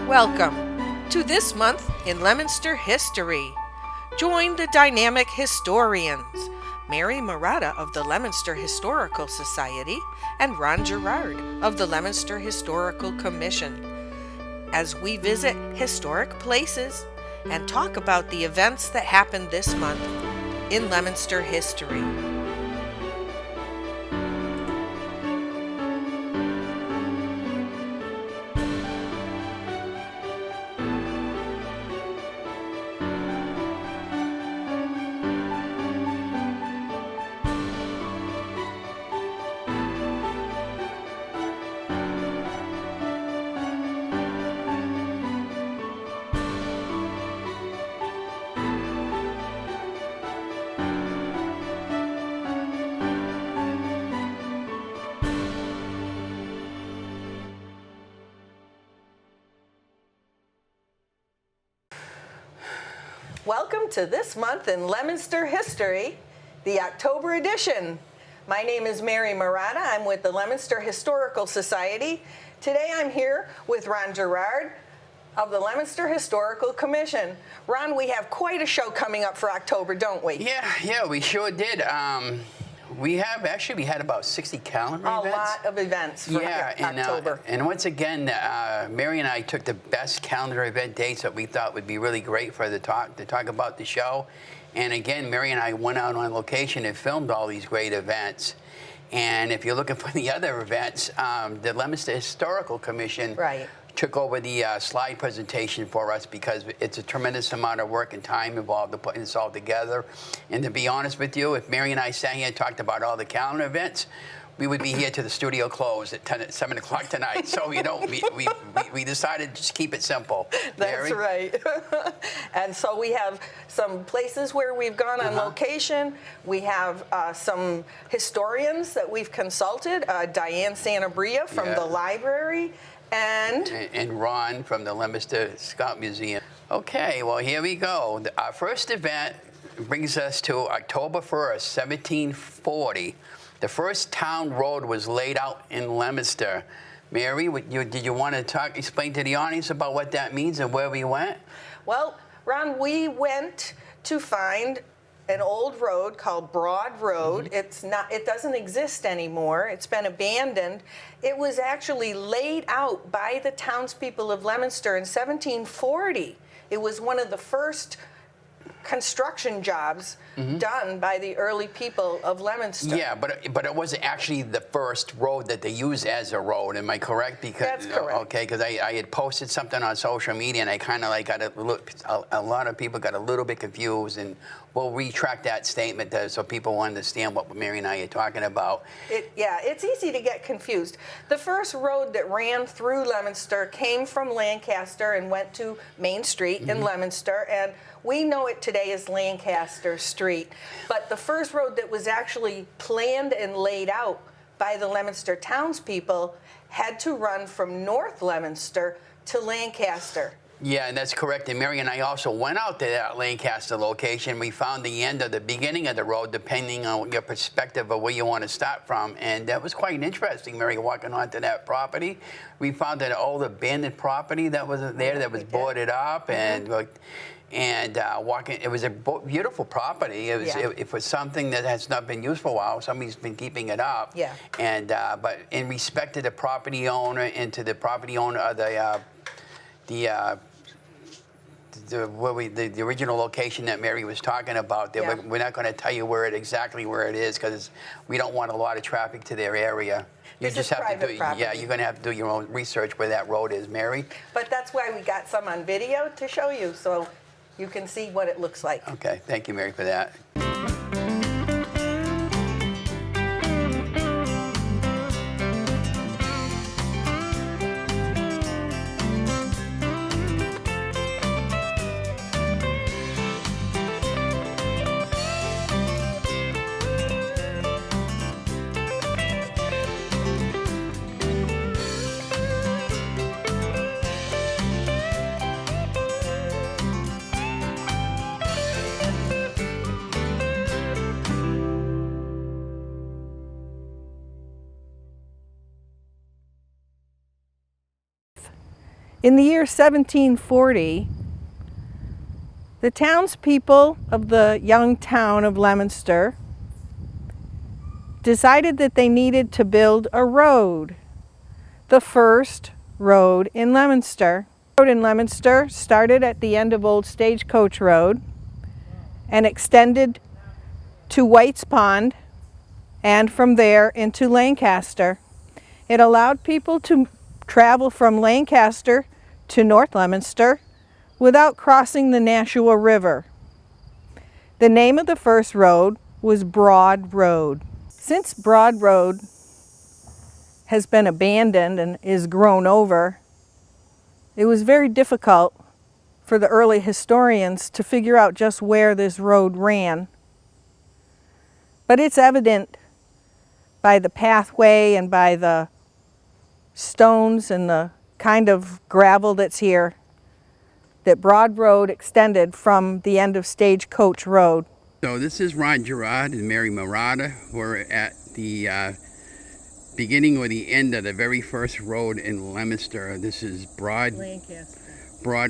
Welcome to This Month in Leominster History. Join the dynamic historians, Mary Murata of the Leominster Historical Society and Ron Gerard of the Leominster Historical Commission, as we visit historic places and talk about the events that happened this month in Leominster history. Welcome to This Month in Leominster History, the October edition. My name is Mary Murata. I'm with the Leominster Historical Society. Today I'm here with Ron Gerard of the Leominster Historical Commission. Ron, we have quite a show coming up for October, don't we? Yeah, we sure did. We had about 60 calendar events. A lot of events for October. And once again, Mary and I took the best calendar event dates that we thought would be really great for to talk about the show. And again, Mary and I went out on location and filmed all these great events. And if you're looking for the other events, the Leominster Historical Commission took over the slide presentation for us because it's a tremendous amount of work and time involved to put this all together. And to be honest with you, if Mary and I sat here and talked about all the calendar events, we would be here till the studio closed at 7 o'clock tonight. So, we decided to just keep it simple. That's right. And so we have some places where we've gone on location. We have some historians that we've consulted, Diane Santabria from the library, and Ron from the Leominster Scout Museum. Okay, well, here we go. Our first event brings us to October 1st, 1740. The first town road was laid out in Leominster. Mary, did you want to explain to the audience about what that means and where we went? Well, Ron, we went to find an old road called Broad Road. It doesn't exist anymore. It's been abandoned. It was actually laid out by the townspeople of Leominster in 1740. It was one of the first construction jobs done by the early people of Leominster. Yeah, but it wasn't actually the first road that they used as a road. Am I correct? That's correct. Okay, because I had posted something on social media and I kind of got a lot of people got a little bit confused, and we'll retract that statement so people will understand what Mary and I are talking about. It's easy to get confused. The first road that ran through Leominster came from Lancaster and went to Main Street in Leominster, and we know it today as Lancaster Street. But the first road that was actually planned and laid out by the Leominster townspeople had to run from North Leominster to Lancaster. Yeah, and that's correct. And Mary and I also went out to that Lancaster location. We found the beginning of the road, depending on your perspective of where you want to start from. And that was quite interesting, Mary, walking onto that property. We found an old abandoned property that was there that was boarded up, and walking. It was a beautiful property. It was something that has not been used for a while. Somebody's been keeping it up. Yeah. And but in respect to the property owner and to the property owner of the original location that Mary was talking about, we're not going to tell you exactly where it is because we don't want a lot of traffic to their area. You just have to do. Property. Yeah, you're going to have to do your own research where that road is, Mary. But that's why we got some on video to show you, so you can see what it looks like. Okay, thank you, Mary, for that. In the year 1740, the townspeople of the young town of Leominster decided that they needed to build a road, the first road in Leominster. The road in Leominster started at the end of Old Stagecoach Road and extended to White's Pond and from there into Lancaster. It allowed people to travel from Lancaster to North Leominster without crossing the Nashua River. The name of the first road was Broad Road. Since Broad Road has been abandoned and is grown over, it was very difficult for the early historians to figure out just where this road ran. But it's evident by the pathway and by the stones and the kind of gravel that's here that Broad Road extended from the end of Stagecoach Road. So this is Ron Gerard and Mary Murata. We're at the beginning or the end of the very first road in Leominster. This is Broad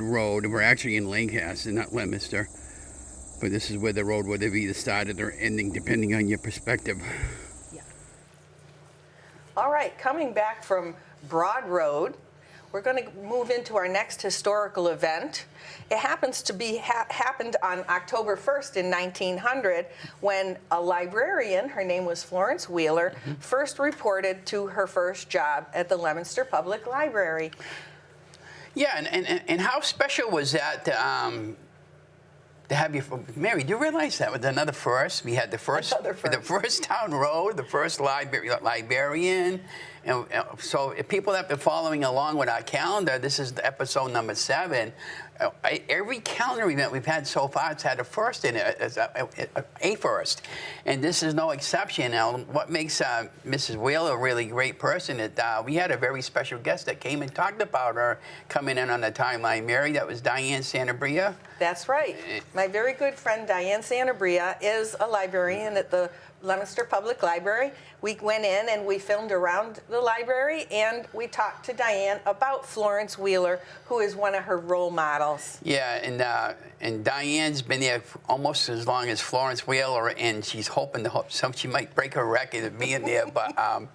Road. We're actually in Lancaster, not Leominster. But this is where the road would have either started or ending, depending on your perspective. Yeah. All right, coming back from Broad Road, we're going to move into our next historical event. It happens to be happened on October 1st in 1900 when a librarian, her name was Florence Wheeler, first reported to her first job at the Leominster Public Library. Yeah, and how special was that to have you, Mary? Do you realize that was another first? We had the first town road, the first librarian, and so if people have been following along with our calendar, this is episode number 7. Every calendar event we've had so far, it's had a first in it, a first, and this is no exception. Now, what makes Mrs. Wheeler a really great person is we had a very special guest that came and talked about her coming in on the timeline. Mary, that was Diane Santabria. That's right. My very good friend Diane Santabria is a librarian at the Leominster Public Library. We went in and we filmed around the library and we talked to Diane about Florence Wheeler, who is one of her role models. Yeah, and Diane's been there almost as long as Florence Wheeler, and she's hoping she might break her record of being there, but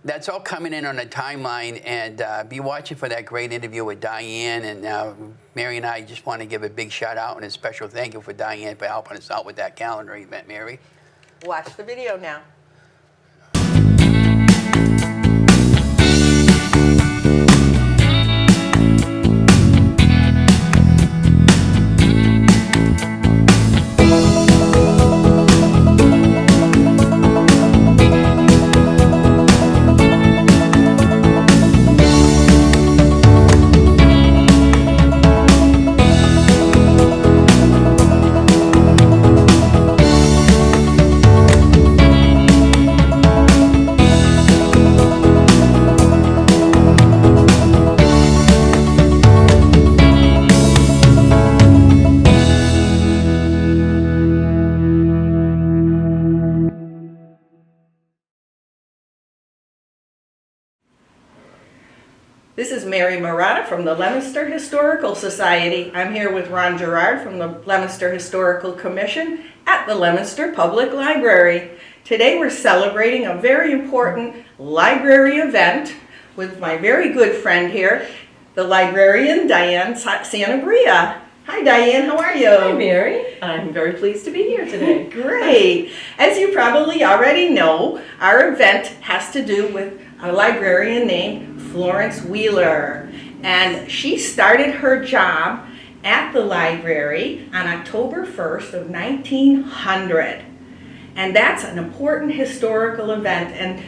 that's all coming in on the timeline, and be watching for that great interview with Diane. And Mary and I just want to give a big shout out and a special thank you for Diane for helping us out with that calendar event, Mary. Watch the video now. This is Mary Murata from the Leominster Historical Society. I'm here with Ron Gerard from the Leominster Historical Commission at the Leominster Public Library. Today we're celebrating a very important library event with my very good friend here, the librarian Diane Santabria. Hi Diane, how are you? Hi Mary, I'm very pleased to be here today. Great. As you probably already know, our event has to do with a librarian named Florence Wheeler, and she started her job at the library on October 1st of 1900, and that's an important historical event. And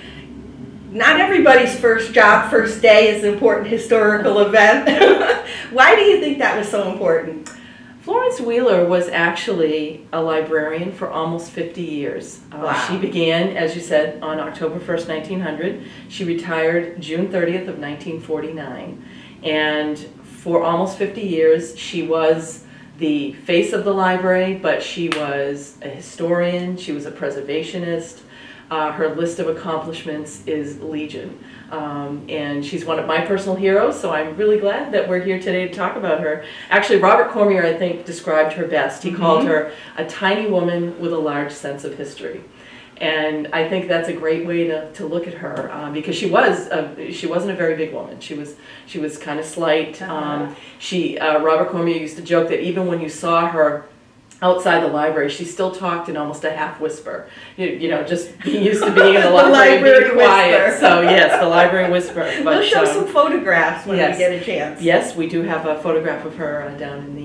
not everybody's first job, first day is an important historical event. Why do you think that was so important? Florence Wheeler was actually a librarian for almost 50 years. Wow. She began, as you said, on October 1st, 1900. She retired June 30th of 1949. And for almost 50 years, she was the face of the library, but she was a historian, she was a preservationist. her list of accomplishments is legion. And she's one of my personal heroes, so I'm really glad that we're here today to talk about her. Actually, Robert Cormier, I think, described her best. He called her a tiny woman with a large sense of history. And I think that's a great way to look at her, because she wasn't a very big woman. She was kind of slight. Robert Cormier used to joke that even when you saw her outside the library, she still talked in almost a half whisper. You know, just used to being in the library, being quiet. Whisper. So yes, the library whisper. But, we'll show some photographs when we get a chance. Yes, we do have a photograph of her down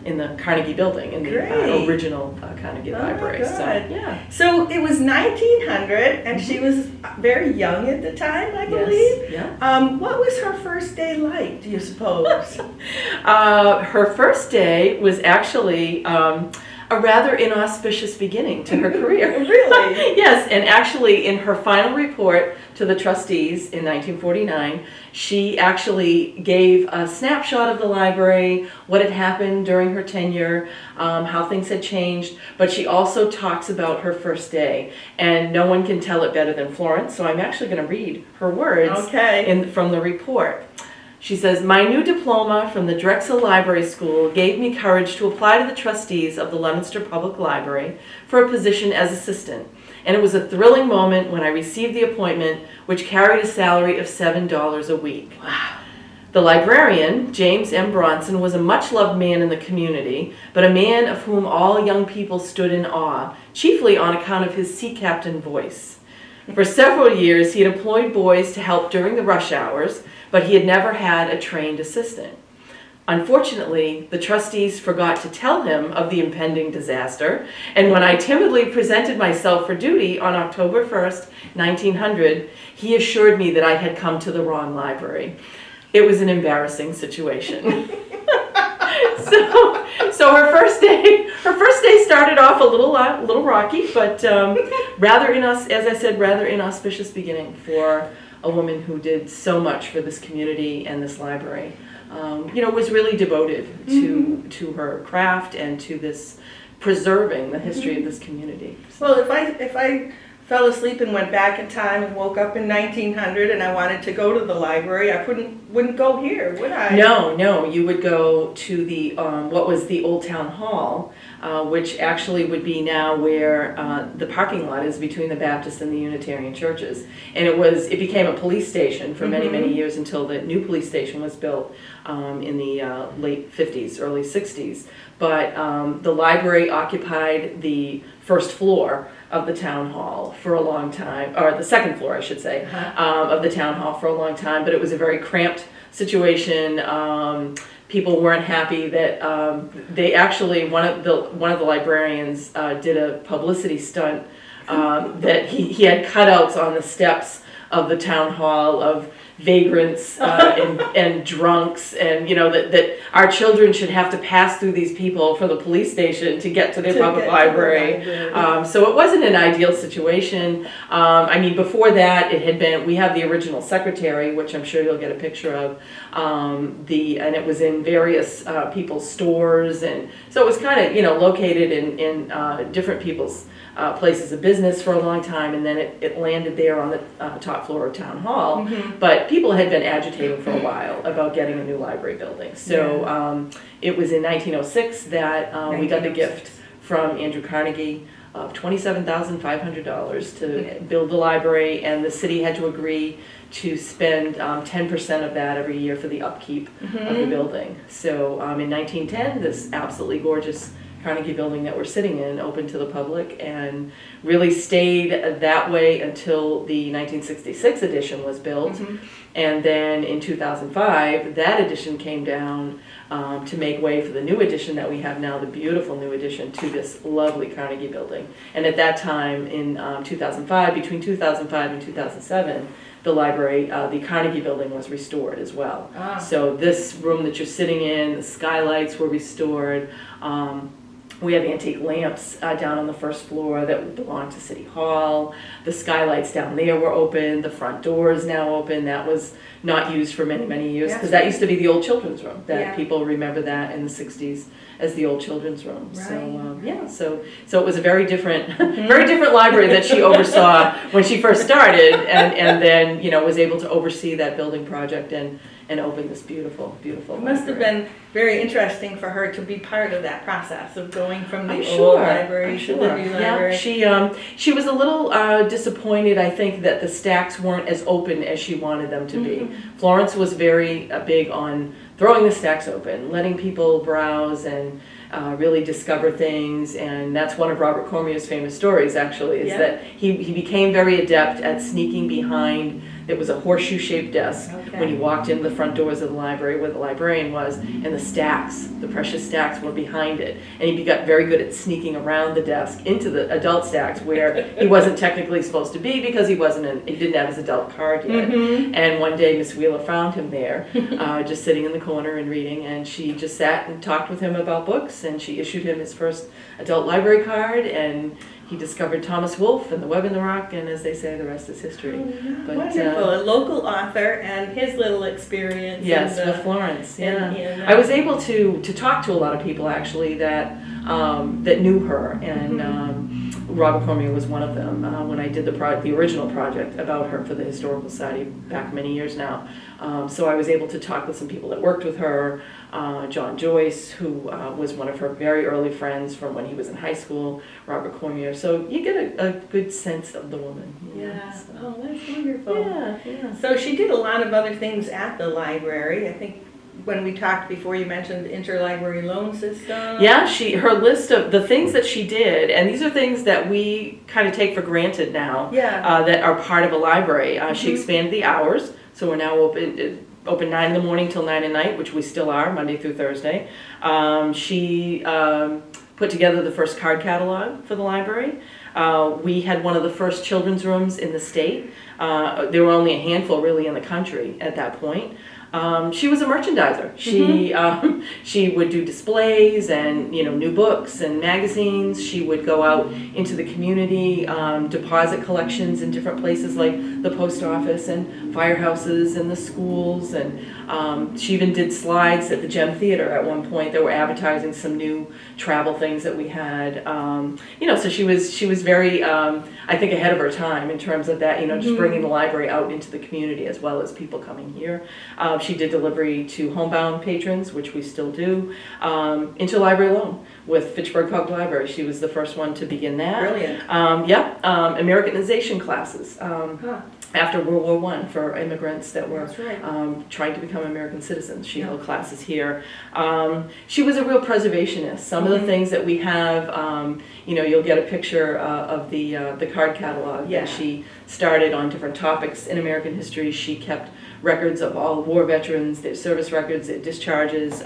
in the Carnegie Building, in the original Carnegie Library. Good. So yeah. So it was 1900, and she was very young at the time, I believe. Yes. Yeah. What was her first day like, do you suppose? Her first day was actually a rather inauspicious beginning to her career. Really? Yes, and actually in her final report to the trustees in 1949, she actually gave a snapshot of the library, what had happened during her tenure, how things had changed, but she also talks about her first day, and no one can tell it better than Florence, so I'm actually going to read her words from the report. She says, "My new diploma from the Drexel Library School gave me courage to apply to the trustees of the Leominster Public Library for a position as assistant, and it was a thrilling moment when I received the appointment, which carried a salary of $7 a week." Wow. The librarian, James M. Bronson, was a much-loved man in the community, but a man of whom all young people stood in awe, chiefly on account of his sea captain voice. For several years, he had employed boys to help during the rush hours, but he had never had a trained assistant. Unfortunately, the trustees forgot to tell him of the impending disaster, and when I timidly presented myself for duty on October 1st, 1900, he assured me that I had come to the wrong library. It was an embarrassing situation. So her first day started off a little rocky, but rather inauspicious beginning for a woman who did so much for this community and this library. Was really devoted to her craft and to this preserving the history of this community. Well, if I fell asleep and went back in time and woke up in 1900 and I wanted to go to the library, I wouldn't go here, would I? No, you would go to the what was the Old Town Hall, which actually would be now where the parking lot is between the Baptist and the Unitarian churches, and it became a police station for many years until the new police station was built in the late 50s, early 60s. But the library occupied the first floor of the town hall for a long time, or the second floor, I should say, of the town hall for a long time. But it was a very cramped situation. People weren't happy that they actually one of the librarians did a publicity stunt that he had cutouts on the steps of the town hall of vagrants and drunks, and that our children should have to pass through these people from the police station to get to their public library. So it wasn't an ideal situation. Before that, it had been, we have the original secretary, which I'm sure you'll get a picture of, and it was in various people's stores, and so it was kind of located in different people's places of business for a long time, and then it landed there on the top floor of Town Hall. But people had been agitating for a while about getting a new library building. So it was in 1906 that we got the gift from Andrew Carnegie of $27,500 to build the library, and the city had to agree to spend 10% of that every year for the upkeep of the building. So in 1910, this absolutely gorgeous Carnegie building that we're sitting in opened to the public, and really stayed that way until the 1966 edition was built. And then in 2005, that edition came down to make way for the new edition that we have now, the beautiful new addition to this lovely Carnegie building. And at that time in 2005, between 2005 and 2007, the library, the Carnegie building was restored as well. So this room that you're sitting in, the skylights were restored. We have antique lamps down on the first floor that belong to City Hall. The skylights down there were open. The front door is now open. That was not used for many, many years because that used to be the old children's room. That people remember that in the 60s as the old children's room. Right. So it was a very different, very different library that she oversaw when she first started, and then was able to oversee that building project and open this beautiful, beautiful. It must have been very interesting for her to be part of that process of going from the I'm old sure. library to the new library. She was a little disappointed, I think, that the stacks weren't as open as she wanted them to be. Florence was very big on throwing the stacks open, letting people browse and really discover things, and that's one of Robert Cormier's famous stories, actually, is that he became very adept at sneaking behind. It was a horseshoe-shaped desk when he walked into the front doors of the library where the librarian was, and the stacks, the precious stacks, were behind it. And he got very good at sneaking around the desk into the adult stacks where he wasn't technically supposed to be because he didn't have his adult card yet. And one day Miss Wheeler found him there, just sitting in the corner and reading, and she just sat and talked with him about books, and she issued him his first adult library card, and he discovered Thomas Wolfe and The Web in the Rock, and as they say, the rest is history. But, wonderful, a local author and his little experience. Yes, with Florence. I was able to talk to a lot of people actually that knew her, and Robert Cormier was one of them. When I did the original project about her for the Historical Society back many years now, so I was able to talk with some people that worked with her. John Joyce, who was one of her very early friends from when he was in high school, Robert Cormier. So you get a good sense of the woman. So. Oh, that's wonderful. Yeah. So she did a lot of other things at the library. I think when we talked before, you mentioned the interlibrary loan system. Yeah, her list of the things that she did, and these are things that we kind of take for granted now, that are part of a library. She expanded the hours, so we're now open 9 in the morning till 9 at night, which we still are, Monday through Thursday. She put together the first card catalog for the library. We had one of the first children's rooms in the state. There were only a handful really in the country at that point. She was a merchandiser. She would do displays and new books and magazines. She would go out into the community, deposit collections in different places like the post office and firehouses and the schools, and she even did slides at the Gem Theater at one point that were advertising some new travel things that we had. So she was very I think ahead of her time in terms of that, just bringing the library out into the community as well as people coming here. She did delivery to homebound patrons, which we still do, interlibrary loan with Fitchburg Public Library. She was the first one to begin that. Brilliant. Americanization classes. After World War I for immigrants that were trying to become American citizens. She held classes here. She was a real preservationist. Some of the things that we have, you'll get a picture of the card catalog that she started on different topics in American history. She kept records of all war veterans, their service records, their discharges.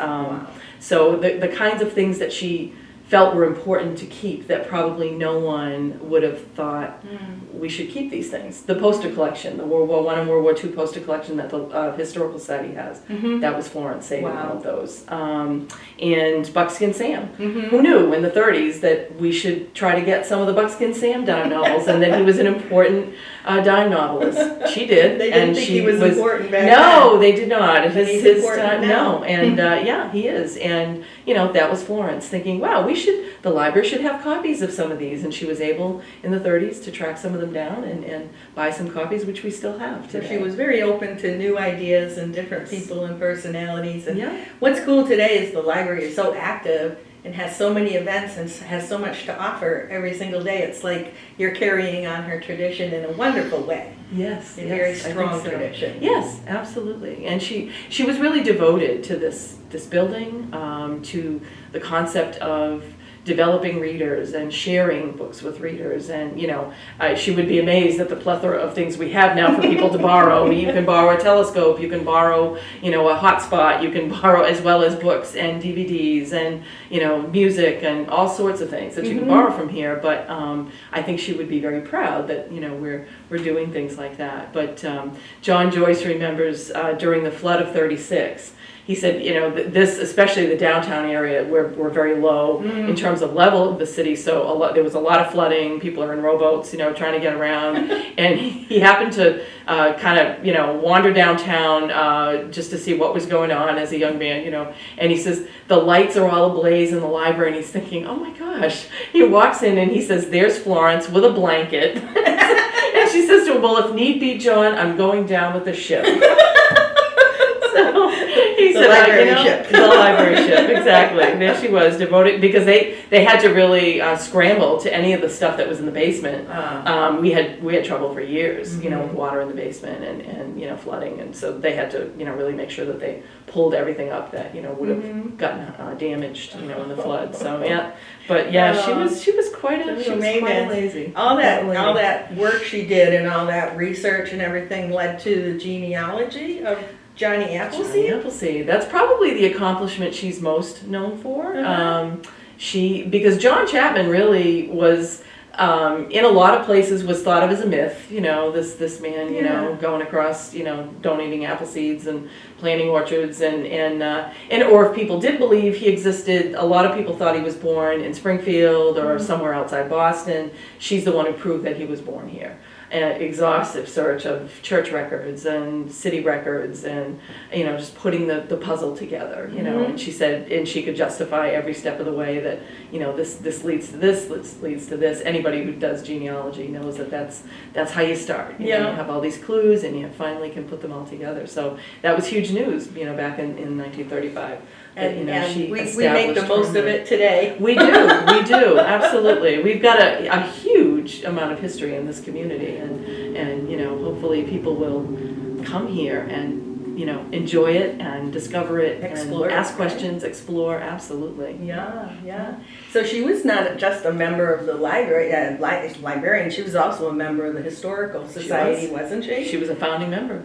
So the kinds of things that she felt were important to keep that probably no one would have thought we should keep these things. The poster collection, the World War I and World War II poster collection that the Historical Society has, that was Florence saving one of those. And Buckskin Sam. Who knew in the 30s that we should try to get some of the Buckskin Sam dime novels and that he was an important dime novelist? She did. They didn't think he was important back then. No, they did not. He's important now. No, and he is. And that was Florence thinking, wow, the library should have copies of some of these, and she was able in the 30s to track some of them down and buy some copies, which we still have today. So she was very open to new ideas and different people and personalities. And what's cool today is the library is so active and has so many events and has so much to offer every single day. It's like you're carrying on her tradition in a wonderful way. Yes, a very strong tradition. Yes, absolutely. And she was really devoted to this building, to the concept of developing readers and sharing books with readers, and she would be amazed at the plethora of things we have now for people to borrow. You can borrow a telescope, you can borrow a hotspot, you can borrow as well as books and DVDs and music and all sorts of things that you can borrow from here. But I think she would be very proud that we're doing things like that. But John Joyce remembers during the flood of '36. He said, this, especially the downtown area, we're very low in terms terms of level of the city. So there was a lot of flooding. People are in rowboats, trying to get around. And he happened to kind of, wander downtown just to see what was going on as a young man, And he says, the lights are all ablaze in the library. And he's thinking, oh my gosh. He walks in and he says, there's Florence with a blanket. And she says to him, well, if need be, John, I'm going down with the ship. So he said, ship. The library ship, exactly. And there she was, devoted, because they had to really scramble to any of the stuff that was in the basement. We had trouble for years, with water in the basement and flooding, and so they had to, really make sure that they pulled everything up that would have gotten damaged, in the flood. So yeah, but yeah, she was quite lazy. All that work she did and all that research and everything led to the genealogy of Johnny Appleseed? Johnny Appleseed. That's probably the accomplishment she's most known for. Because John Chapman really was, in a lot of places, was thought of as a myth. This man, going across, donating apple seeds and planting orchards, and or if people did believe he existed, a lot of people thought he was born in Springfield or somewhere outside Boston. She's the one who proved that he was born here. An exhaustive search of church records and city records and just putting the puzzle together, and she said, and she could justify every step of the way that this leads to this leads to this. Anybody who does genealogy knows that that's how you start. You have all these clues and you finally can put them all together. So that was huge news, back in 1935. And we make the most of it today. We do, absolutely. We've got a huge amount of history in this community, and hopefully people will come here and enjoy it and discover it, explore and ask it, questions, explore. Absolutely. Yeah. So she was not just a member of the library, librarian. She was also a member of the Historical Society, wasn't she? She was a founding member.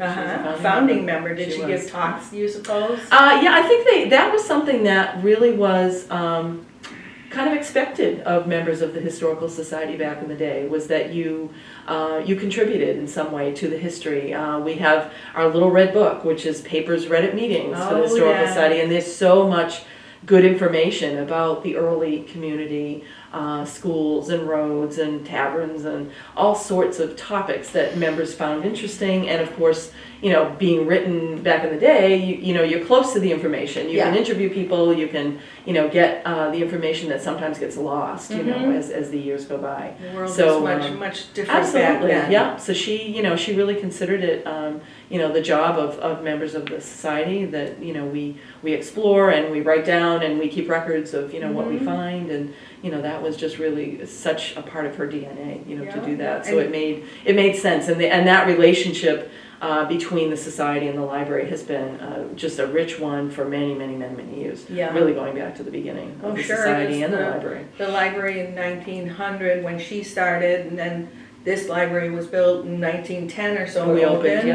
Founding member. Did she give talks, you suppose? Yeah, I think that was something that really was kind of expected of members of the Historical Society back in the day, was that you contributed in some way to the history. We have our little red book, which is papers read at meetings for the Historical Society, and there's so much good information about the early community, schools and roads and taverns and all sorts of topics that members found interesting. And of course, being written back in the day, you're close to the information. You can interview people, you can, get the information that sometimes gets lost, as the years go by. The world is much different back then. Yeah. So she really considered it, the job of members of the society, that, we explore and we write down and we keep records of, what we find, and, that was just really such a part of her DNA, to do that. So it made sense, and that relationship between the society and the library has been just a rich one for many, many, many, many years. Really going back to the beginning of the society and the library. The library in 1900 when she started, and then this library was built in 1910 or so. We opened.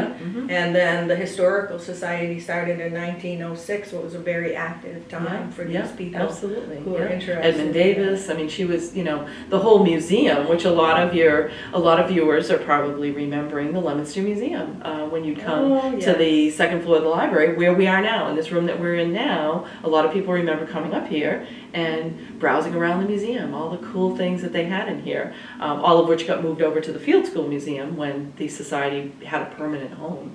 And then the Historical Society started in 1906. So it was a very active time for these people who were interested. Edmund Davis. I mean, she was, the whole museum, which a lot of viewers are probably remembering, the Leominster Museum. When you come to the second floor of the library, where we are now, in this room that we're in now, a lot of people remember coming up here and browsing around the museum, all the cool things that they had in here, all of which got moved over to the Field School Museum when the society had a permanent home.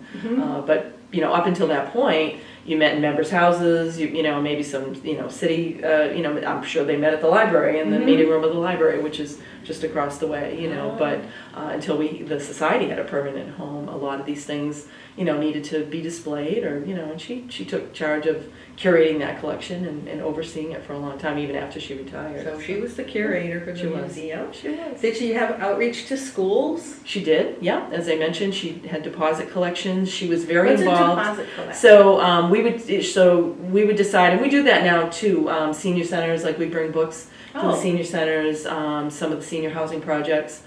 But up until that point, you met in members' houses, maybe some, city, I'm sure they met at the library, in the meeting room of the library, which is just across the way, but until the society had a permanent home, a lot of these things, needed to be displayed, or, and she took charge of curating that collection and overseeing it for a long time, even after she retired. So she was the curator for the museum. She was. Did she have outreach to schools? She did, yeah. As I mentioned, she had deposit collections. She was very What's involved. What's a deposit collection? So we would decide, and we do that now too. Senior centers, like we bring books to the senior centers, some of the senior housing projects.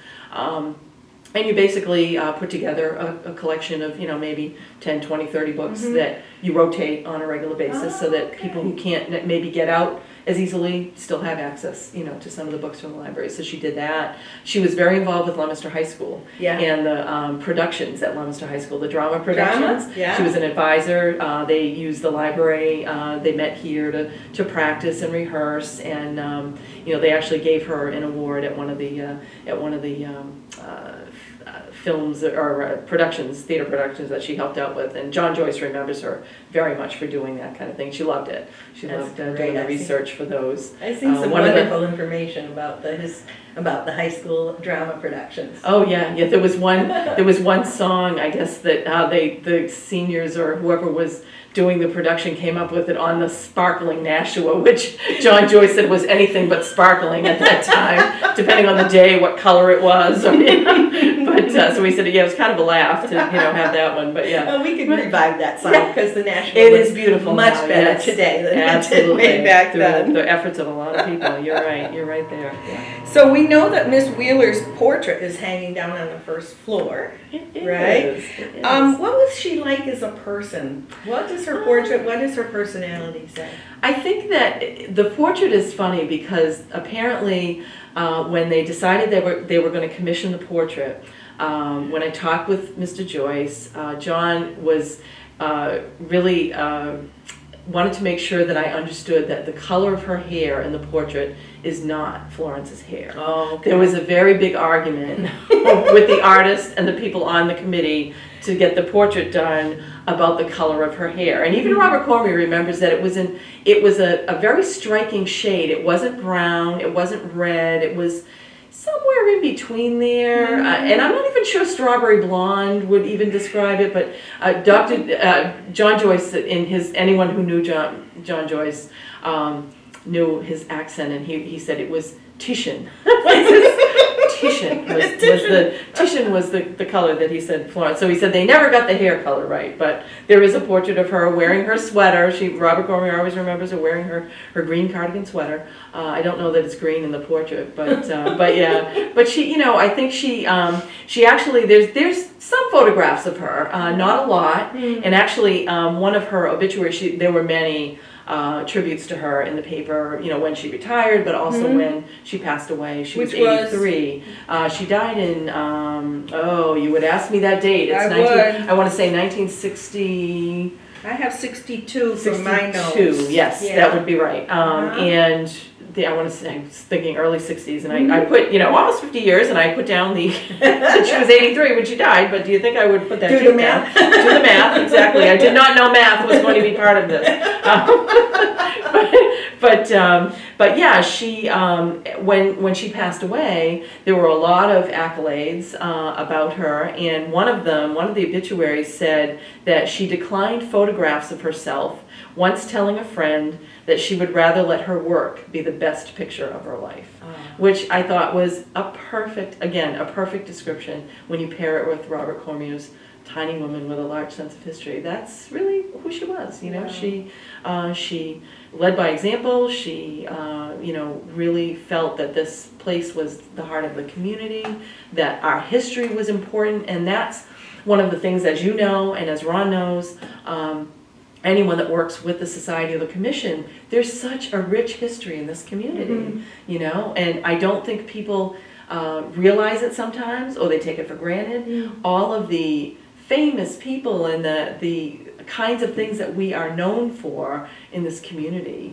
And you basically put together a collection of, maybe 10, 20, 30 books that you rotate on a regular basis so that people who can't maybe get out as easily still have access, to some of the books from the library. So she did that. She was very involved with Leominster High School and the productions at Leominster High School, the drama productions. Yeah. She was an advisor. They used the library. They met here to practice and rehearse, and they actually gave her an award at one of the films or theater productions that she helped out with. And John Joyce remembers her very much for doing that kind of thing. She loved it. She loved doing the research for those. I've seen some wonderful information about the high school drama productions. Oh yeah. There was one song, I guess, that the seniors or whoever was doing the production came up with it on the sparkling Nashua, which John Joyce said was anything but sparkling at that time, depending on the day, what color it was. But so we said, it was kind of a laugh to have that one. But yeah, well, we could revive that song because the Nashua is beautiful, much now, better today than absolutely. it did way back then. The efforts of a lot of people. You're right there. Yeah. So we know that Miss Wheeler's portrait is hanging down on the first floor, right? It is. What was she like as a person? What does her portrait? What does her personality say? I think that the portrait is funny because apparently when they decided they were going to commission the portrait, when I talked with Mr. Joyce, John was really wanted to make sure that I understood that the color of her hair in the portrait is not Florence's hair. Oh, okay. There was a very big argument with the artist and the people on the committee to get the portrait done about the color of her hair. And even Robert Cormier remembers that it was a very striking shade. It wasn't brown, it wasn't red, it was somewhere in between there. And I'm not even sure strawberry blonde would even describe it, but John Joyce, anyone who knew John Joyce knew his accent, and he said it was Titian. Titian was the color that he said Florence. So he said they never got the hair color right, but there is a portrait of her wearing her sweater. Robert Cormier always remembers her wearing her green cardigan sweater. I don't know that it's green in the portrait, but yeah. But she, I think she actually there's some photographs of her, not a lot, and actually one of her obituaries. There were many tributes to her in the paper, when she retired, but also when she passed away. She was 83. She died in, you would ask me that date. I want to say 1960. I have 62 for my notes. 62, yes, that would be right. And I want to say, I was thinking early 60s, and I put, almost 50 years, and I put down that she was 83 when she died, but do you think I would put that Do the math? Do the math, exactly. I did not know math was going to be part of this. But yeah, she, when she passed away, there were a lot of accolades about her, and one of the obituaries said that she declined photographs of herself, once telling a friend that she would rather let her work be the best picture of her life, which I thought was a perfect description when you pair it with Robert Cormier's tiny woman with a large sense of history. That's really who she was. She led by example. She really felt that this place was the heart of the community, that our history was important, and that's one of the things, as you know and as Ron knows, anyone that works with the Society of the Commission, there's such a rich history in this community, and I don't think people realize it sometimes, or they take it for granted. All of the famous people and the kinds of things that we are known for in this community,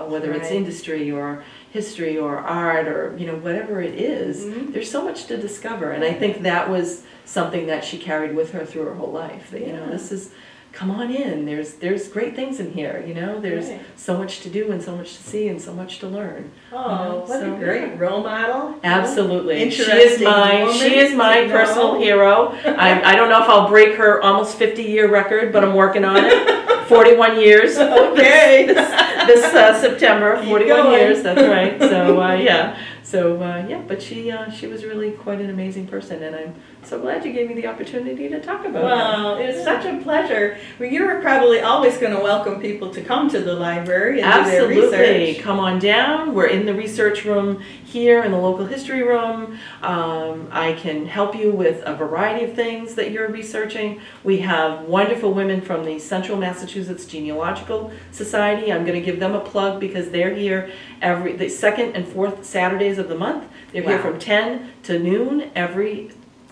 whether it's industry or history or art or whatever it is, there's so much to discover, and I think that was something that she carried with her through her whole life. That this is, come on in. There's great things in here. There's so much to do and so much to see and so much to learn. What a great role model! Absolutely, she Interesting is my personal hero. I don't know if I'll break her almost 50-year record, but I'm working on it. 41 years. Okay. this September, 41 years. That's right. So yeah. So yeah, but she was really quite an amazing person, and I'm so glad you gave me the opportunity to talk about her. Well, it's such a pleasure. Well, you're probably always going to welcome people to come to the library and Absolutely. do their research. Come on down. We're in the research room here in the local history room. I can help you with a variety of things that you're researching. We have wonderful women from the Central Massachusetts Genealogical Society. I'm going to give them a plug because they're here the second and fourth Saturdays of the month. They're here Wow. from 10 to noon every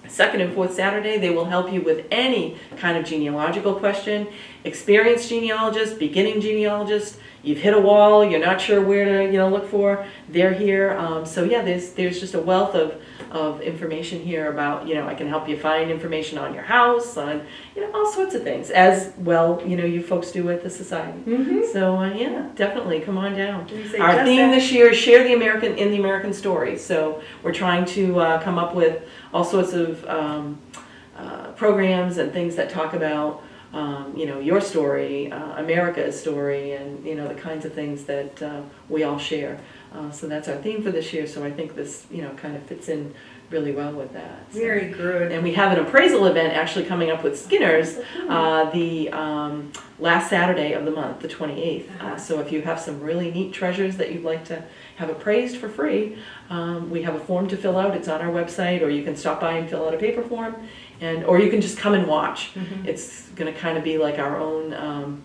second and fourth Saturday. They will help you with any kind of genealogical question. Experienced genealogist, beginning genealogist, you've hit a wall, you're not sure where to look for, they're here. So yeah, there's just a wealth of information here about, I can help you find information on your house, on all sorts of things, as well, you folks do at the society. Mm-hmm. So yeah, definitely come on down. We say Our just theme that. this year is Share the American Story. So we're trying to come up with all sorts of programs and things that talk about your story, America's story, and the kinds of things that we all share. So that's our theme for this year. So I think this kind of fits in really well with that. So. Very good. And we have an appraisal event actually coming up with Skinner's the last Saturday of the month, the 28th. So if you have some really neat treasures that you'd like to have appraised for free, we have a form to fill out. It's on our website, or you can stop by and fill out a paper form, or you can just come and watch. Mm-hmm. It's going to kind of be like our own.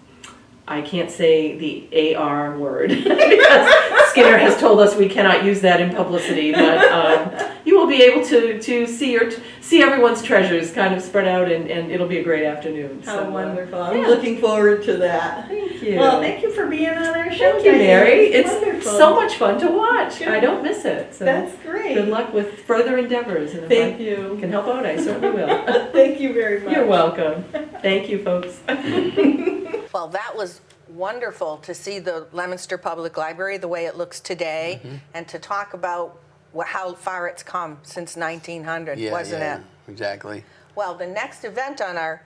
I can't say the AR word because Skinner has told us we cannot use that in publicity, but you will be able to see everyone's treasures kind of spread out, and it'll be a great afternoon. How So, wonderful. yeah. I'm looking forward to that. Thank you. Well, thank you for being on our show. Thank you, Diane. Mary. It's It's wonderful. so much fun to watch. Good. I don't miss it. So That's great. good luck with further endeavors. And if Thank I you. can help out, I certainly will. Thank you very much. You're welcome. Thank you, folks. Well, that was wonderful to see the Leominster Public Library the way it looks today, and to talk about how far it's come since 1900, wasn't it? Exactly. Well, the next event on our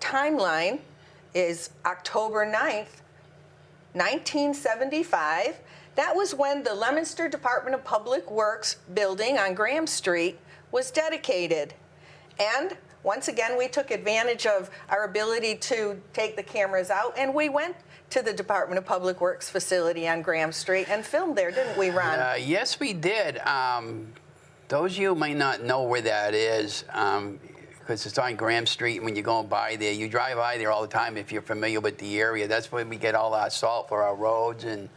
timeline is October 9th, 1975. That was when the Leominster Department of Public Works building on Graham Street was dedicated. And once again, we took advantage of our ability to take the cameras out, and we went to the Department of Public Works facility on Graham Street and filmed there, didn't we, Ron? Yes, we did. Those of you who might not know where that is, because it's on Graham Street. When you're going by there, you drive by there all the time if you're familiar with the area. That's where we get all our salt for our roads, and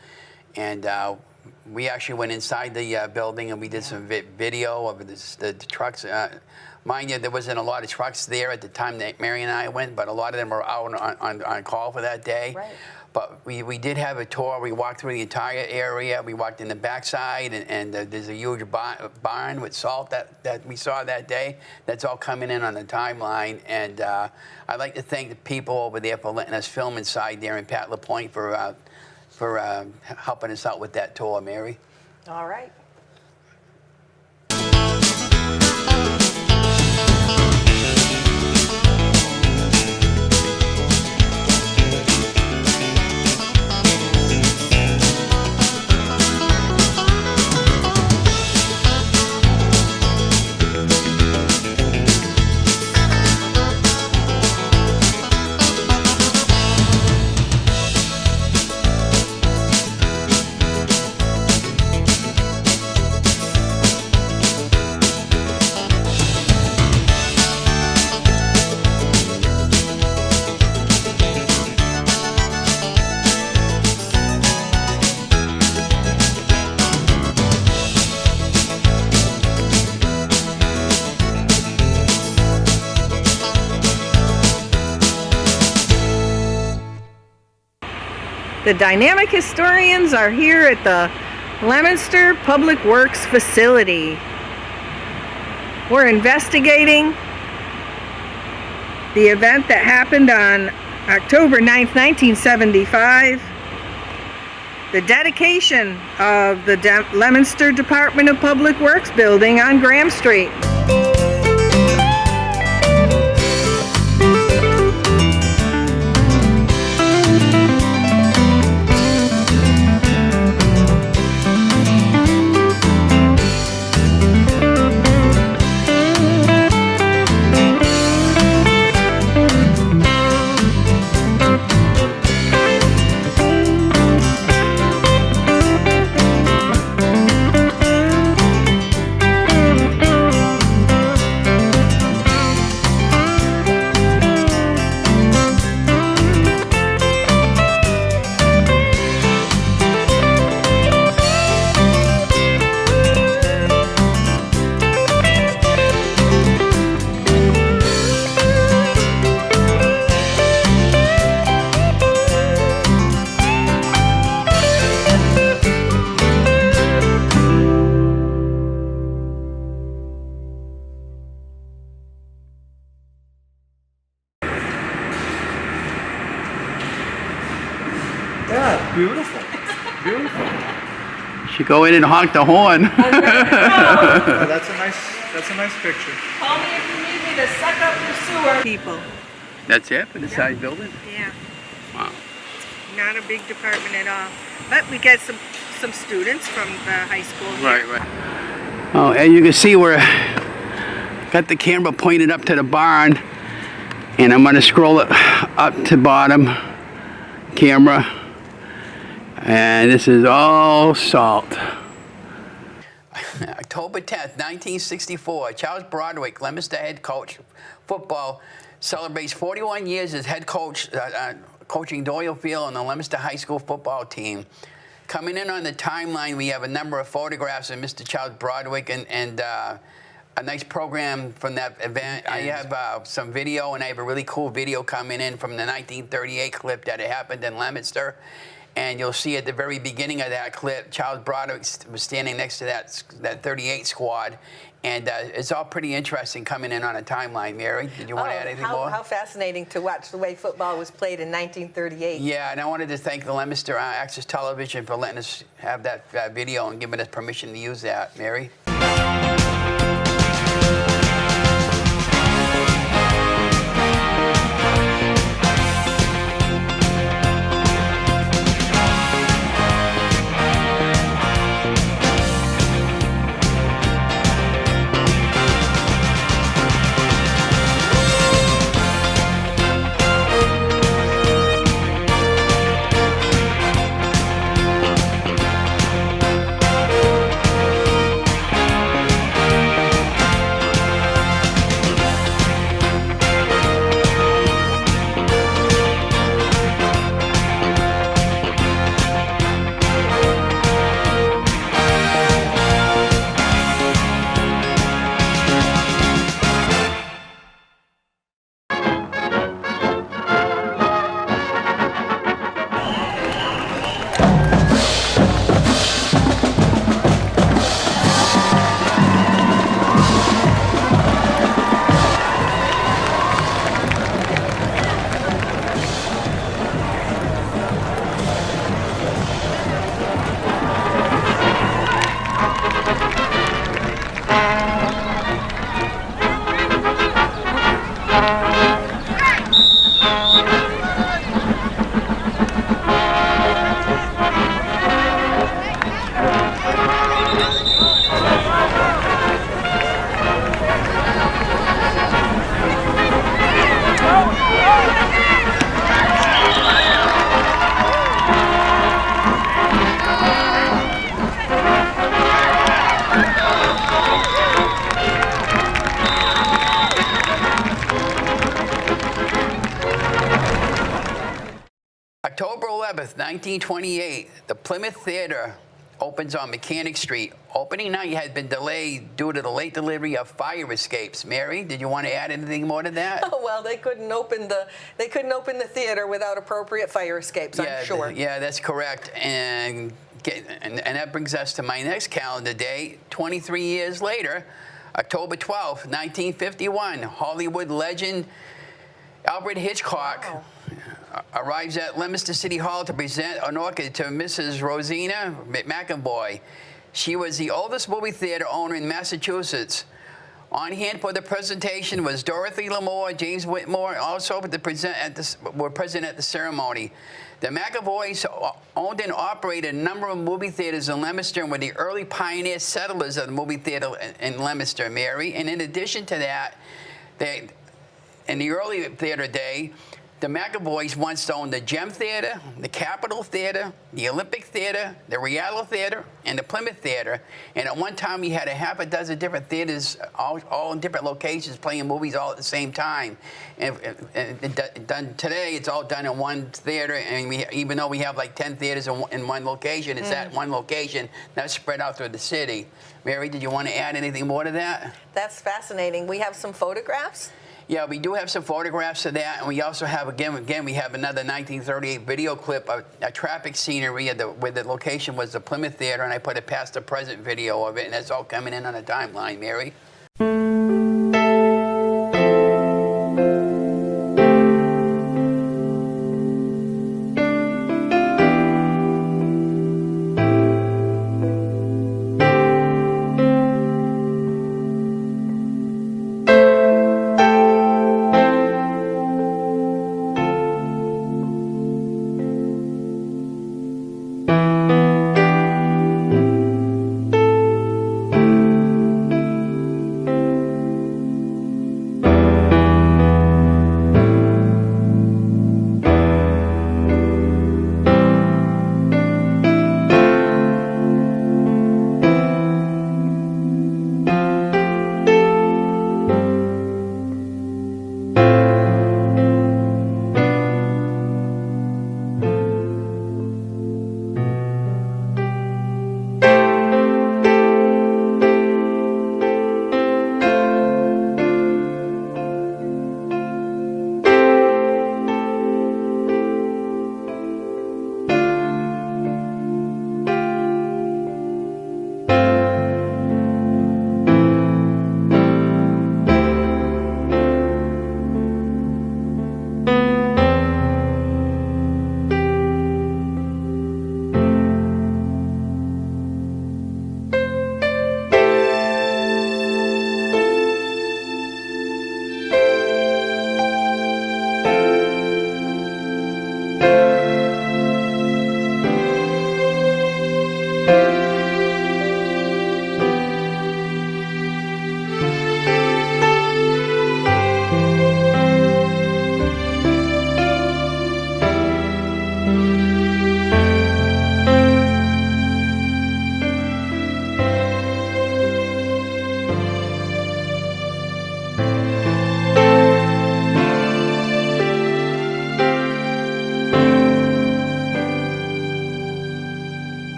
we actually went inside the building and we did some video of the trucks. Mind you, there wasn't a lot of trucks there at the time that Mary and I went, but a lot of them were out on call for that day. Right. But we did have a tour. We walked through the entire area. We walked in the backside, and there's a huge barn with salt that we saw that day. That's all coming in on the timeline. And I'd like to thank the people over there for letting us film inside there, and Pat LaPointe for helping us out with that tour, Mary. All right. The dynamic historians are here at the Leominster Public Works facility. We're investigating the event that happened on October 9th, 1975. The dedication of the Leominster Department of Public Works building on Graham Street. Beautiful. Beautiful. Should go in and honk the horn. Oh, that's a nice picture. Call me if you need me to suck up your sewer. People. That's it for the side building? Yeah. Wow. Not a big department at all. But we got some students from the high school here. Right. Oh, and you can see we're got the camera pointed up to the barn, and I'm going to scroll it up to bottom camera, and this is all salt. October 10th, 1964, Charles Broderick, Leominster head coach football, celebrates 41 years as head coach, coaching Doyle Field on the Leominster High School football team. Coming in on the timeline, we have a number of photographs of Mr. Charles Broderick and a nice program from that event. I have some video, and I have a really cool video coming in from the 1938 clip that it happened in Leominster. And you'll see at the very beginning of that clip, Charles Broderick was standing next to that 38 squad. And it's all pretty interesting coming in on a timeline. Mary, did you want to add anything more? How fascinating to watch the way football was played in 1938. Yeah, and I wanted to thank the Leominster Access Television for letting us have that video and giving us permission to use that. Mary? October 11th, 1928, the Plymouth Theater opens on Mechanic Street. Opening night had been delayed due to the late delivery of fire escapes. Mary, did you want to add anything more to that? Oh, well, they couldn't open the theater without appropriate fire escapes, I'm sure. Yeah, that's correct. And that brings us to my next calendar day, 23 years later, October 12th, 1951. Hollywood legend Alfred Hitchcock arrives at Leominster City Hall to present an orchid to Mrs. Rosina McAvoy. She was the oldest movie theater owner in Massachusetts. On hand for the presentation was Dorothy Lamour, James Whitmore, also were present at the ceremony. The McAvoys owned and operated a number of movie theaters in Leominster and were the early pioneer settlers of the movie theater in Leominster, Mary. And in addition to that, in the early theater day, the McAvoys once owned the Gem Theater, the Capitol Theater, the Olympic Theater, the Rialto Theater, and the Plymouth Theater. And at one time, we had a half a dozen different theaters, all in different locations, playing movies all at the same time. And today, it's all done in one theater. And even though we have like 10 theaters in one location, it's at one location, not spread out through the city. Mary, did you want to add anything more to that? That's fascinating. We have some photographs. Yeah, we do have some photographs of that, and we also have, again, we have another 1938 video clip of a traffic scenery where the location was the Plymouth Theater, and I put a past the present video of it, and that's all coming in on a timeline, Mary.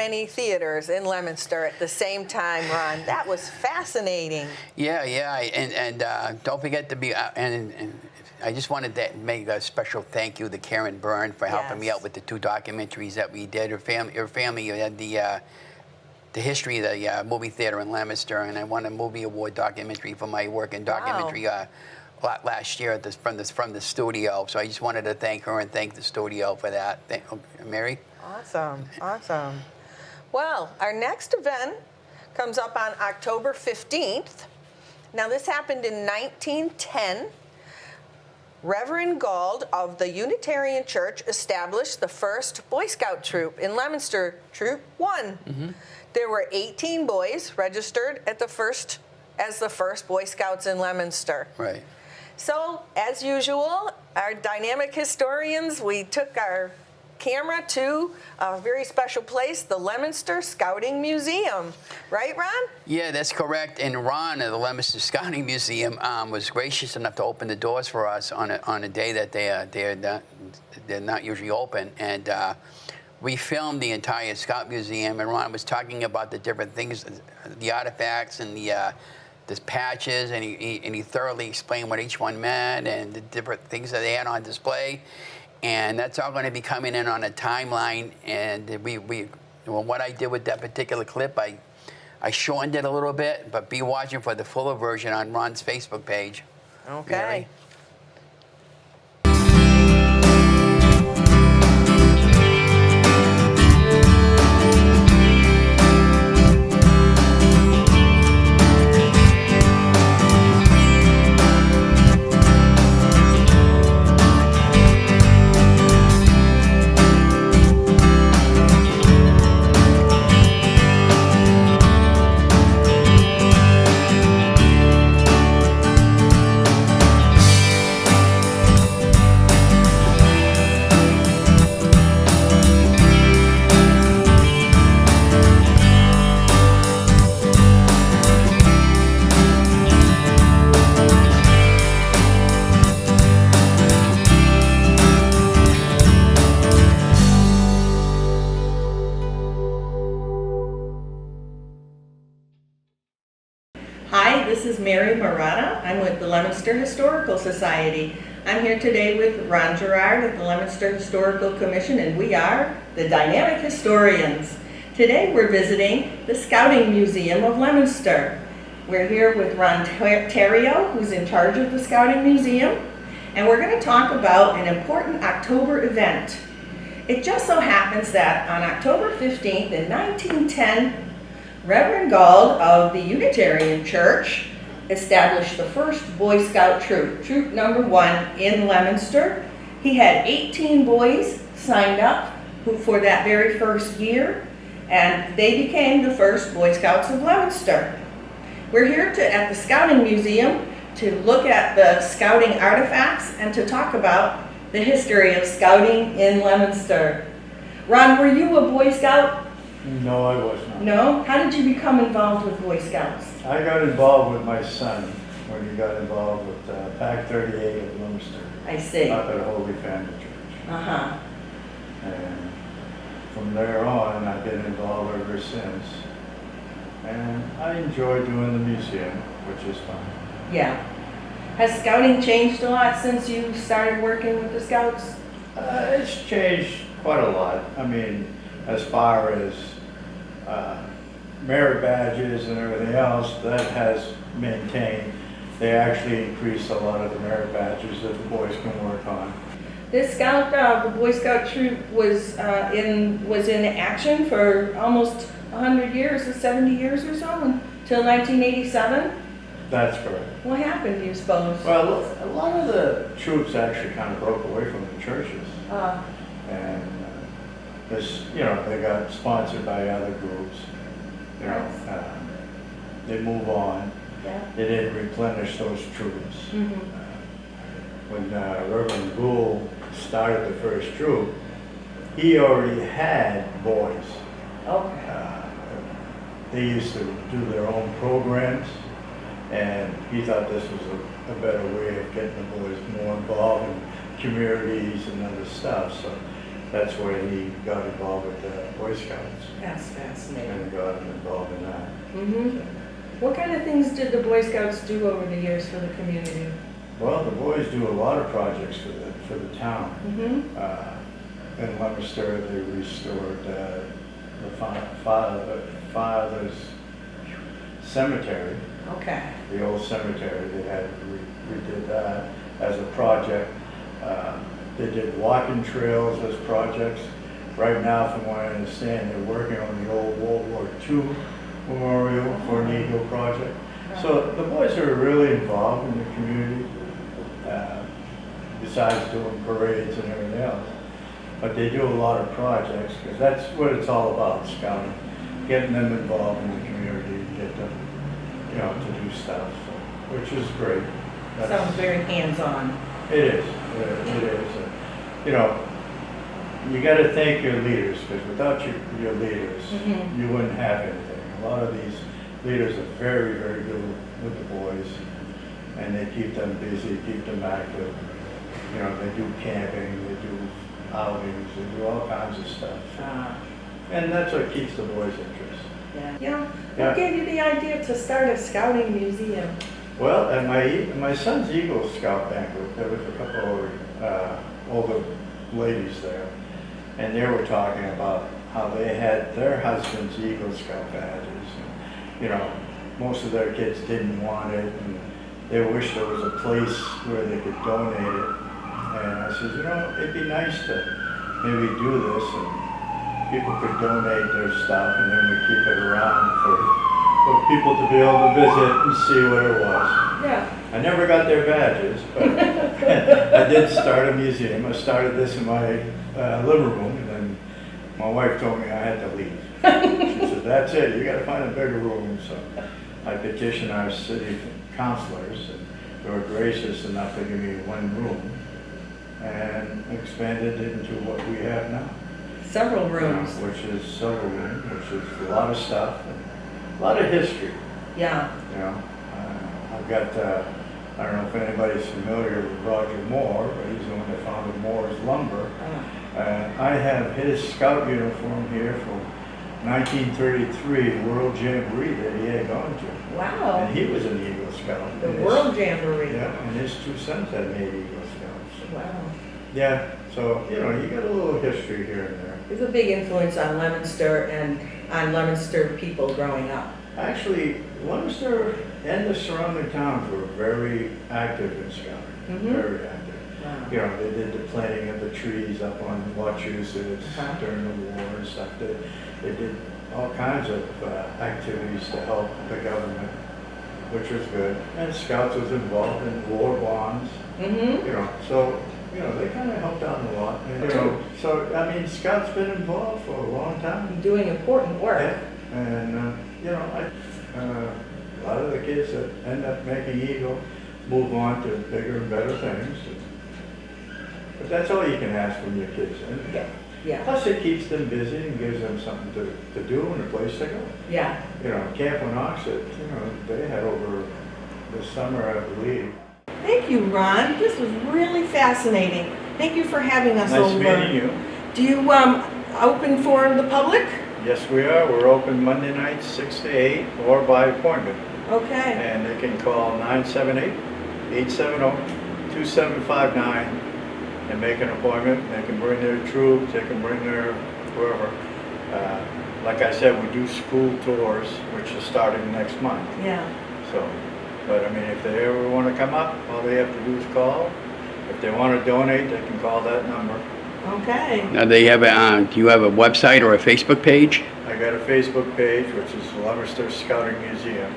many theaters in Leominster at the same time, Ron. That was fascinating. Yeah, and don't forget to be and I just wanted to make a special thank you to Karen Byrne for helping me Yes. out with the 2 documentaries that we did. Her family had the history of the movie theater in Leominster, and I won a movie award documentary for my work in documentary last year from the studio. So I just wanted to thank her and thank the studio for that. Mary? Awesome, awesome. Well, our next event comes up on October 15th. Now, this happened in 1910. Reverend Gauld of the Unitarian Church established the first Boy Scout troop in Leominster, Troop 1. Mm-hmm. There were 18 boys registered as the first Boy Scouts in Leominster. Right. So, as usual, our dynamic historians, we took our camera to a very special place, the Leominster Scouting Museum. Right, Ron? Yeah, that's correct. And Ron of the Leominster Scouting Museum was gracious enough to open the doors for us on a day that they're not usually open. And we filmed the entire Scout Museum, and Ron was talking about the different things, the artifacts and the patches, and he thoroughly explained what each one meant and the different things that they had on display. And that's all going to be coming in on a timeline. And what I did with that particular clip, I shortened it a little bit, but be watching for the fuller version on Ron's Facebook page. Okay. Mary? Hi, this is Mary Murata. I'm with the Leominster Historical Society. I'm here today with Ron Gerard at the Leominster Historical Commission, and we are the Dynamic Historians. Today we're visiting the Scouting Museum of Leominster. We're here with Ron Terrio, who's in charge of the Scouting Museum, and we're going to talk about an important October event. It just so happens that on October 15th in 1910, Reverend Gauld of the Unitarian Church established the first Boy Scout troop, Troop number 1 in Leominster. He had 18 boys signed up for that very first year, and they became the first Boy Scouts of Leominster. We're here at the Scouting Museum to look at the scouting artifacts and to talk about the history of scouting in Leominster. Ron, were you a Boy Scout? No, I was not. No? How did you become involved with Boy Scouts? I got involved with my son when he got involved with Pac 38 at Leominster, I see. up at Holy Family Church. Uh-huh. And from there on, I've been involved ever since. And I enjoy doing the museum, which is fun. Yeah. Has scouting changed a lot since you started working with the Scouts? It's changed quite a lot. I mean, as far as merit badges and everything else, that has maintained. They actually increased a lot of the merit badges that the boys can work on. This the Boy Scout troop was in action for almost 100 years, 70 years or so, until 1987. That's correct. What happened, do you suppose? Well, a lot of the troops actually kind of broke away from the churches. And this, they got sponsored by other groups. They move on. Yeah. They didn't replenish those troops. Mm-hmm. When Reverend Gould started the first troop, he already had boys. Okay. They used to do their own programs, and he thought this was a better way of getting the boys more involved in communities and other stuff. So that's when he got involved with the Boy Scouts That's fascinating. and got involved in that. Mm-hmm. What kind of things did the Boy Scouts do over the years for the community? Well, the boys do a lot of projects for the town. Mm-hmm. In Leominster, they restored the father's cemetery, Okay. the old cemetery. They had redid that as a project. They did walking trails as projects. Right now, from what I understand, they're working on the old World War II memorial for an Eagle project. So the boys are really involved in the community, besides doing parades and everything else. But they do a lot of projects, because that's what it's all about, scouting. Getting them involved in the community, get them, to do stuff, so, which is great. Sounds very hands-on. It is, it is. You got to thank your leaders, because without your leaders, Mhm. you wouldn't have anything. A lot of these leaders are very, very good with the boys, and they keep them busy, keep them active. They do camping, they do outings, they do all kinds of stuff. And that's what keeps the boys' interest. Yeah. Yeah. What gave you the idea to start a scouting museum? Well, at my son's Eagle Scout banquet, there was a couple of older ladies there, and they were talking about how they had their husband's Eagle Scout badges. And, most of their kids didn't want it, and they wished there was a place where they could donate it. And I said, it'd be nice to maybe do this, and people could donate their stuff, and then we keep it around for people to be able to visit and see what it was. Yeah. I never got their badges, but I did start a museum. I started this in my living room, and then my wife told me I had to leave. She said, that's it, you gotta find a bigger room. So I petitioned our city councilors, and they were gracious enough to give me one room and expanded it into what we have now. Several rooms. Which is several rooms, which is a lot of stuff, and a lot of history. Yeah. I've got, I don't know if anybody's familiar with Roger Moore, but he's the one that founded Moore's Lumber. I have his scout uniform here from 1933 World Jamboree that he had gone to. Wow. And he was an Eagle Scout. The And World Jamboree. Yeah, and his two sons had made Eagle Scouts. Wow. Yeah, so, you got a little history here and there. There's a big influence on Leominster and on Leominster people growing up. Actually, Leominster and the surrounding towns were very active in scouting, Mhm. very active. Wow. They did the planting of the trees up on Wachusett during the war and stuff. They did all kinds of activities to help the government, which was good. And Scouts was involved in war bonds, Mm-hmm. so, they kind of helped out a lot. And, so, I mean, Scouts been involved for a long time. Doing important work. Yeah. And, a lot of the kids that end up making Eagle move on to bigger and better things. But that's all you can ask from your kids. And Yeah. plus it keeps them busy and gives them something to do and a place to go. Yeah. Camp on Oxford, they had over the summer, I believe. Thank you, Ron. This was really fascinating. Thank you for having us Nice over. meeting you. Do you open for the public? Yes, we are. We're open Monday nights, 6 to 8, or by appointment. Okay. And they can call 978-870-2759 and make an appointment. They can bring their troops, they can bring their whoever. Like I said, we do school tours, which is starting next month. Yeah. So, but I mean, if they ever want to come up, all they have to do is call. If they want to donate, they can call that number. Okay. Now they have do you have a website or a Facebook page? I got a Facebook page, which is Leominster Scouting Museum.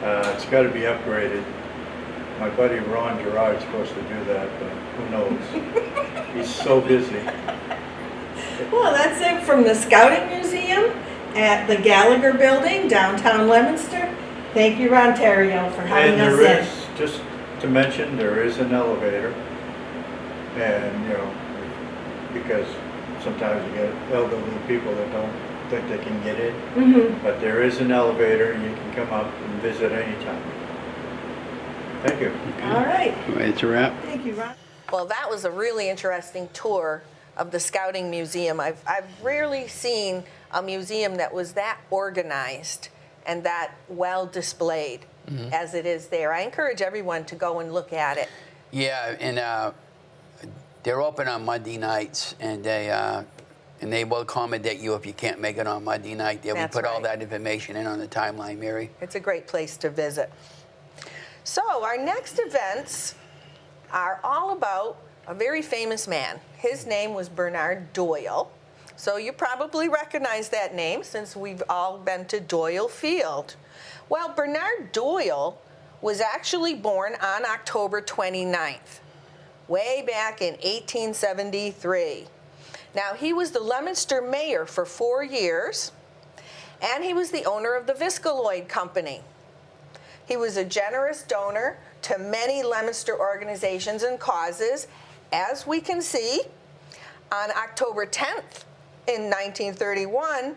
It's got to be upgraded. My buddy Ron Gerard's supposed to do that, but who knows? He's so busy. Well, that's it from the Scouting Museum at the Gallagher Building, downtown Leominster. Thank you, Ron Terrio, for having And us there in. is, just to mention, there is an elevator. And, because sometimes you get elderly people that don't think they can get in. Mm-hmm. But there is an elevator and you can come up and visit anytime. Thank you. All right. It's a wrap. Thank you, Ron. Well, that was a really interesting tour of the Scouting Museum. I've rarely seen a museum that was that organized and that well displayed as it is there. I encourage everyone to go and look at it. Yeah, and they're open on Monday nights, and they will accommodate you if you can't make it on Monday night. They will That's put all right. that information in on the timeline, Mary. It's a great place to visit. So our next events are all about a very famous man. His name was Bernard Doyle. So you probably recognize that name since we've all been to Doyle Field. Well, Bernard Doyle was actually born on October 29th, way back in 1873. Now, he was the Leominster mayor for 4 years, and he was the owner of the Viscaloid Company. He was a generous donor to many Leominster organizations and causes. As we can see, on October 10th in 1931,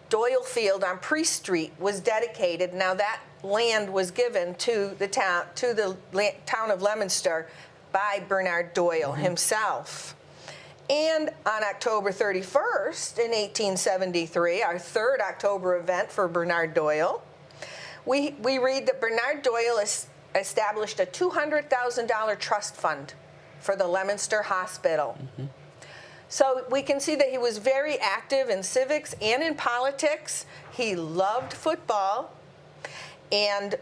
Doyle Field on Priest Street was dedicated. Now that land was given to the town of Leominster by Bernard Doyle himself. And on October 31st in 1873, our third October event for Bernard Doyle, we read that Bernard Doyle established a $200,000 trust fund for the Leominster Hospital. So we can see that he was very active in civics and in politics. He loved football. And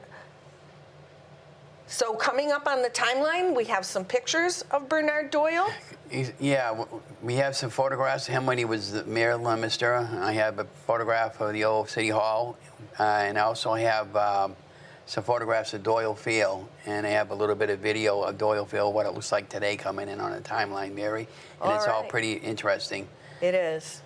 so coming up on the timeline, we have some pictures of Bernard Doyle. Yeah, we have some photographs of him when he was the mayor of Leominster. I have a photograph of the old City Hall, and I also have some photographs of Doyle Field, and I have a little bit of video of Doyle Field, what it looks like today coming in on a timeline, Mary. And it's all pretty interesting. It is.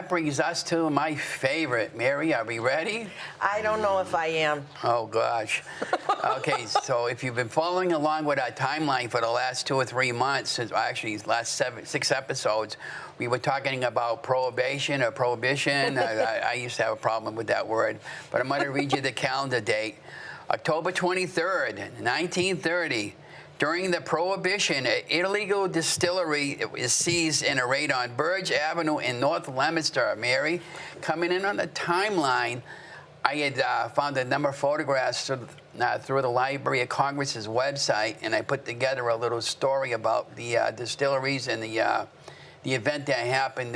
Brings us to my favorite. Mary, are we ready? I don't know if I am. Oh, gosh. Okay, so if you've been following along with our timeline for the last 2 or 3 months, actually the last 6 episodes, we were talking about prohibition or prohibition. I used to have a problem with that word, but I'm going to read you the calendar date. October 23rd, 1930. During the Prohibition, an illegal distillery is seized in a raid on Burge Avenue in North Leominster. Mary, coming in on the timeline, I had found a number of photographs through the Library of Congress's website, and I put together a little story about the distilleries and the event that happened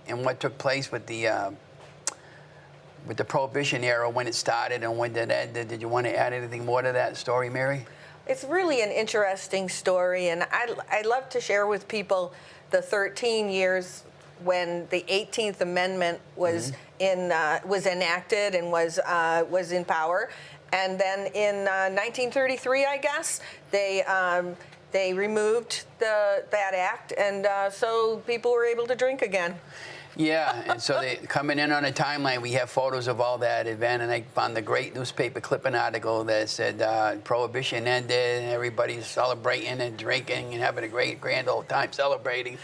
and what took place with the Prohibition era, when it started and when it ended. Did you want to add anything more to that story, Mary? It's really an interesting story, and I love to share with people the 13 years when the 18th Amendment was was enacted and was in power, and then in 1933, I guess, they they removed that act, and so people were able to drink again. Yeah, and so they coming in on a timeline, we have photos of all that event, and I found a great newspaper clipping article that said Prohibition ended, and everybody's celebrating and drinking and having a great grand old time celebrating.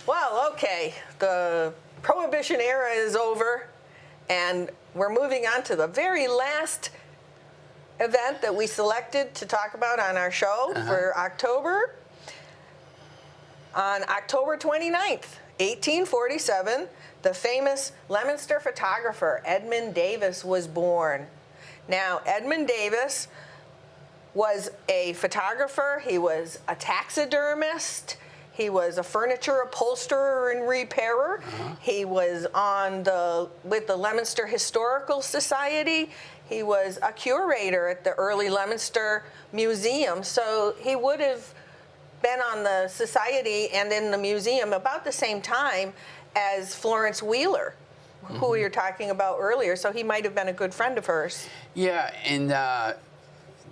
Well, okay, the Prohibition era is over, and we're moving on to the very last event that we selected to talk about on our show for October. On October 29th, 1847, the famous Leominster photographer Edmund Davis was born. Now, Edmund Davis was a photographer, he was a taxidermist, he was a furniture upholsterer and repairer. He was with the Leominster Historical Society. He was a curator at the early Leominster Museum. So he would have been on the society and in the museum about the same time as Florence Wheeler, who we were talking about earlier. So he might have been a good friend of hers. Yeah, and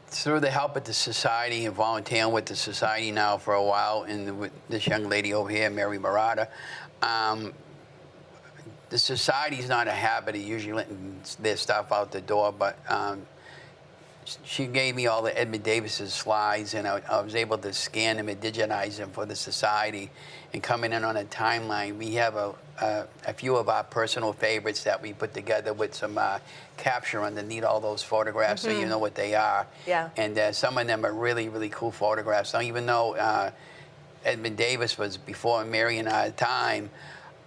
through the help of the society and volunteering with the society now for a while, and with this young lady over here, Mary Murata, the society's not a habit of usually letting their stuff out the door, but she gave me all the Edmund Davis's slides, and I was able to scan them and digitize them for the society. And coming in on a timeline, we have a few of our personal favorites that we put together with some capture underneath all those photographs, so you know what they are. Yeah. And some of them are really, really cool photographs. Now, even though Edmund Davis was before Mary and our time,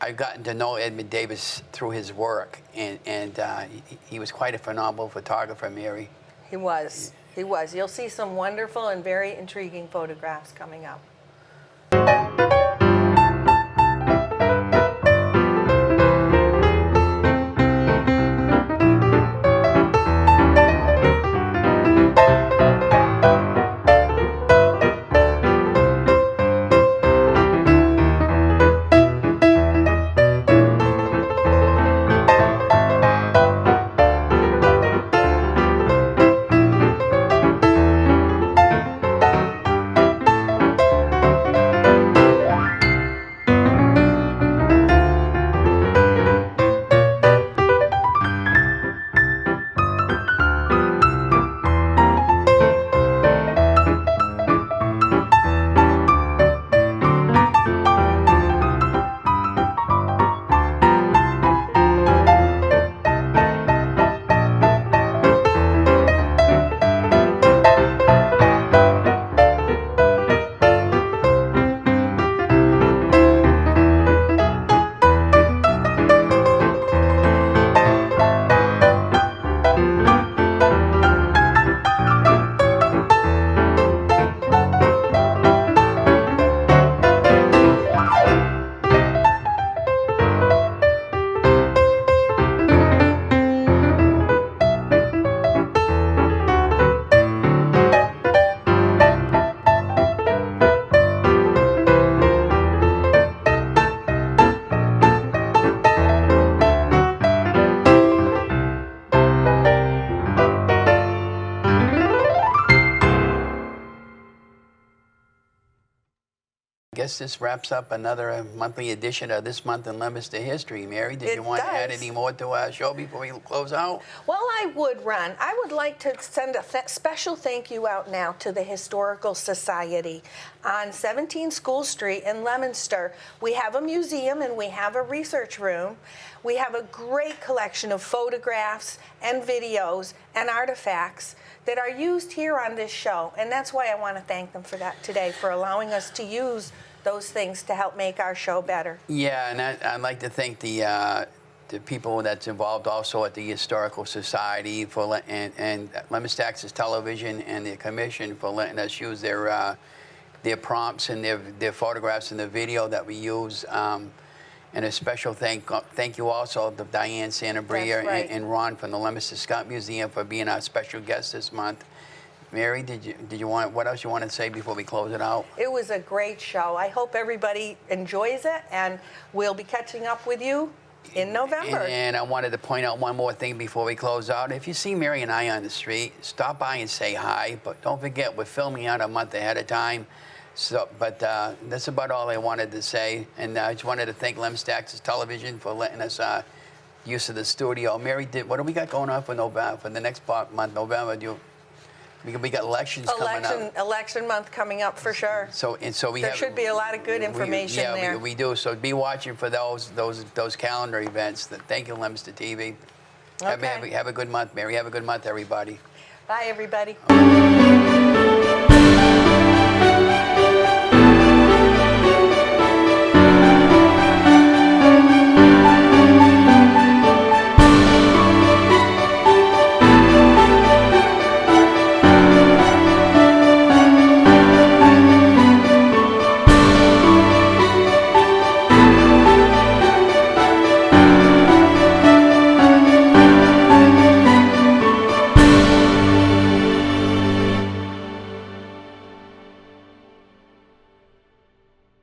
I've gotten to know Edmund Davis through his work, and he was quite a phenomenal photographer, Mary. He was. He was. You'll see some wonderful and very intriguing photographs coming up. guess this wraps up another monthly edition of This Month in Leominster History. Mary, did you want to add any more to our show before we close out? Well, I would, Ron. I would like to send a special thank you out now to the Historical Society on 17 School Street in Leominster. We have a museum and we have a research room. We have a great collection of photographs and videos and artifacts that are used here on this show. And that's why I want to thank them for that today, for allowing us to use those things to help make our show better. Yeah, and I'd like to thank the people that's involved also at the Historical Society and Leominster Access Television and the Commission for letting us use their prompts and their photographs and the video that we use. And a special thank you also to Diane Santabria right. and Ron from the Leominster Scott Museum for being our special guest this month. Mary, what else you want to say before we close it out? It was a great show. I hope everybody enjoys it, and we'll be catching up with you in November. And I wanted to point out one more thing before we close out. If you see Mary and I on the street, stop by and say hi. But don't forget, we're filming out a month ahead of time. So, but that's about all I wanted to say. And I just wanted to thank Leominster Access Television for letting us use of the studio. Mary, what do we got going on for November, for the next month, November? We got elections coming up. Election month coming up for sure. There should be a lot of good information there. We do. So be watching for those calendar events. Thank you, Leominster TV. Okay. Have a good month, Mary. Have a good month, everybody. Bye, everybody.